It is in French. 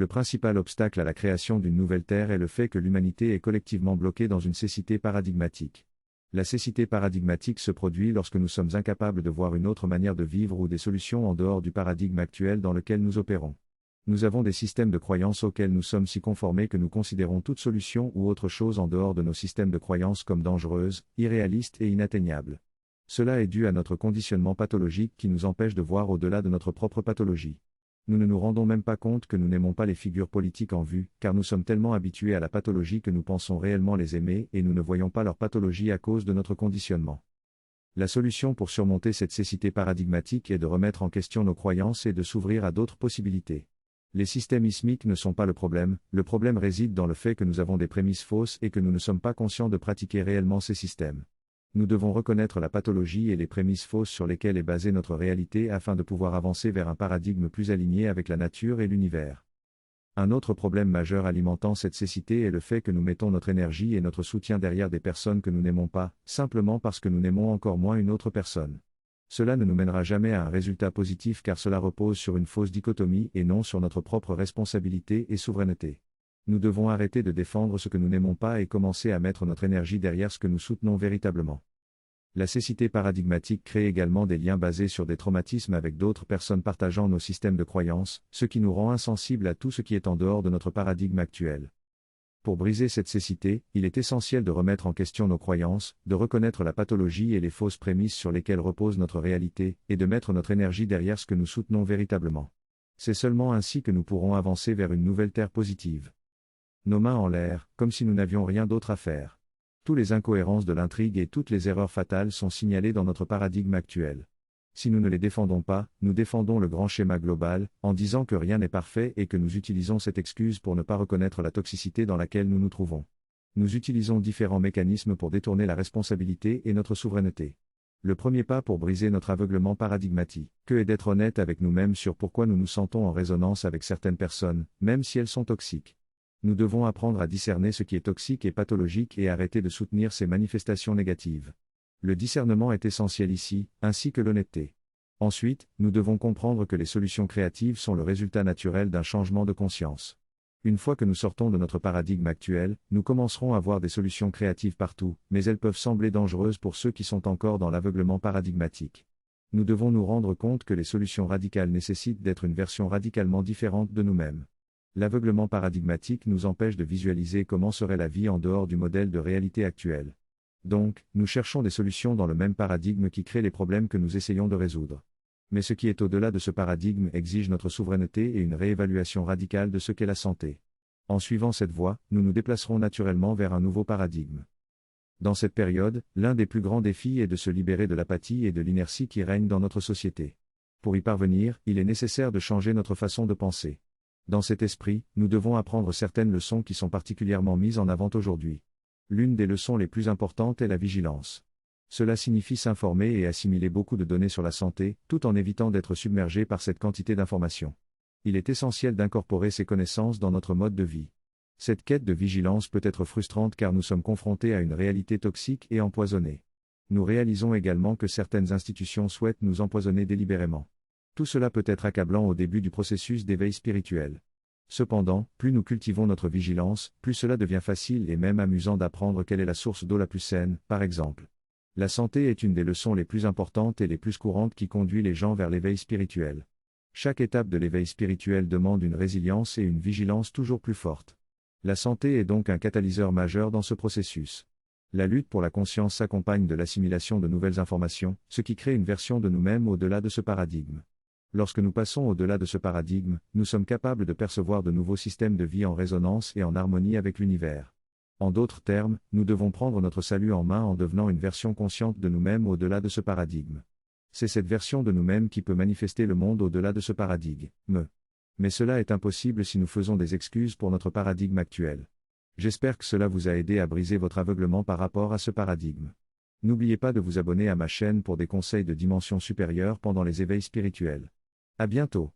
Le principal obstacle à la création d'une nouvelle Terre est le fait que l'humanité est collectivement bloquée dans une cécité paradigmatique. La cécité paradigmatique se produit lorsque nous sommes incapables de voir une autre manière de vivre ou des solutions en dehors du paradigme actuel dans lequel nous opérons. Nous avons des systèmes de croyances auxquels nous sommes si conformés que nous considérons toute solution ou autre chose en dehors de nos systèmes de croyances comme dangereuse, irréaliste et inatteignable. Cela est dû à notre conditionnement pathologique qui nous empêche de voir au-delà de notre propre pathologie. Nous ne nous rendons même pas compte que nous n'aimons pas les figures politiques en vue, car nous sommes tellement habitués à la pathologie que nous pensons réellement les aimer et nous ne voyons pas leur pathologie à cause de notre conditionnement. La solution pour surmonter cette cécité paradigmatique est de remettre en question nos croyances et de s'ouvrir à d'autres possibilités. Les systèmes ismiques ne sont pas le problème réside dans le fait que nous avons des prémices fausses et que nous ne sommes pas conscients de pratiquer réellement ces systèmes. Nous devons reconnaître la pathologie et les prémices fausses sur lesquelles est basée notre réalité afin de pouvoir avancer vers un paradigme plus aligné avec la nature et l'univers. Un autre problème majeur alimentant cette cécité est le fait que nous mettons notre énergie et notre soutien derrière des personnes que nous n'aimons pas, simplement parce que nous n'aimons encore moins une autre personne. Cela ne nous mènera jamais à un résultat positif car cela repose sur une fausse dichotomie et non sur notre propre responsabilité et souveraineté. Nous devons arrêter de défendre ce que nous n'aimons pas et commencer à mettre notre énergie derrière ce que nous soutenons véritablement. La cécité paradigmatique crée également des liens basés sur des traumatismes avec d'autres personnes partageant nos systèmes de croyances, ce qui nous rend insensibles à tout ce qui est en dehors de notre paradigme actuel. Pour briser cette cécité, il est essentiel de remettre en question nos croyances, de reconnaître la pathologie et les fausses prémices sur lesquelles repose notre réalité, et de mettre notre énergie derrière ce que nous soutenons véritablement. C'est seulement ainsi que nous pourrons avancer vers une nouvelle Terre positive. Nos mains en l'air, comme si nous n'avions rien d'autre à faire. Toutes les incohérences de l'intrigue et toutes les erreurs fatales sont signalées dans notre paradigme actuel. Si nous ne les défendons pas, nous défendons le grand schéma global, en disant que rien n'est parfait et que nous utilisons cette excuse pour ne pas reconnaître la toxicité dans laquelle nous nous trouvons. Nous utilisons différents mécanismes pour détourner la responsabilité et notre souveraineté. Le premier pas pour briser notre aveuglement paradigmatique est d'être honnête avec nous-mêmes sur pourquoi nous nous sentons en résonance avec certaines personnes, même si elles sont toxiques. Nous devons apprendre à discerner ce qui est toxique et pathologique et arrêter de soutenir ces manifestations négatives. Le discernement est essentiel ici, ainsi que l'honnêteté. Ensuite, nous devons comprendre que les solutions créatives sont le résultat naturel d'un changement de conscience. Une fois que nous sortons de notre paradigme actuel, nous commencerons à voir des solutions créatives partout, mais elles peuvent sembler dangereuses pour ceux qui sont encore dans l'aveuglement paradigmatique. Nous devons nous rendre compte que les solutions radicales nécessitent d'être une version radicalement différente de nous-mêmes. L'aveuglement paradigmatique nous empêche de visualiser comment serait la vie en dehors du modèle de réalité actuel. Donc, nous cherchons des solutions dans le même paradigme qui crée les problèmes que nous essayons de résoudre. Mais ce qui est au-delà de ce paradigme exige notre souveraineté et une réévaluation radicale de ce qu'est la santé. En suivant cette voie, nous nous déplacerons naturellement vers un nouveau paradigme. Dans cette période, l'un des plus grands défis est de se libérer de l'apathie et de l'inertie qui règnent dans notre société. Pour y parvenir, il est nécessaire de changer notre façon de penser. Dans cet esprit, nous devons apprendre certaines leçons qui sont particulièrement mises en avant aujourd'hui. L'une des leçons les plus importantes est la vigilance. Cela signifie s'informer et assimiler beaucoup de données sur la santé, tout en évitant d'être submergé par cette quantité d'informations. Il est essentiel d'incorporer ces connaissances dans notre mode de vie. Cette quête de vigilance peut être frustrante car nous sommes confrontés à une réalité toxique et empoisonnée. Nous réalisons également que certaines institutions souhaitent nous empoisonner délibérément. Tout cela peut être accablant au début du processus d'éveil spirituel. Cependant, plus nous cultivons notre vigilance, plus cela devient facile et même amusant d'apprendre quelle est la source d'eau la plus saine, par exemple. La santé est une des leçons les plus importantes et les plus courantes qui conduit les gens vers l'éveil spirituel. Chaque étape de l'éveil spirituel demande une résilience et une vigilance toujours plus fortes. La santé est donc un catalyseur majeur dans ce processus. La lutte pour la conscience s'accompagne de l'assimilation de nouvelles informations, ce qui crée une version de nous-mêmes au-delà de ce paradigme. Lorsque nous passons au-delà de ce paradigme, nous sommes capables de percevoir de nouveaux systèmes de vie en résonance et en harmonie avec l'univers. En d'autres termes, nous devons prendre notre salut en main en devenant une version consciente de nous-mêmes au-delà de ce paradigme. C'est cette version de nous-mêmes qui peut manifester le monde au-delà de ce paradigme. Mais cela est impossible si nous faisons des excuses pour notre paradigme actuel. J'espère que cela vous a aidé à briser votre aveuglement par rapport à ce paradigme. N'oubliez pas de vous abonner à ma chaîne pour des conseils de dimension supérieure pendant les éveils spirituels. À bientôt.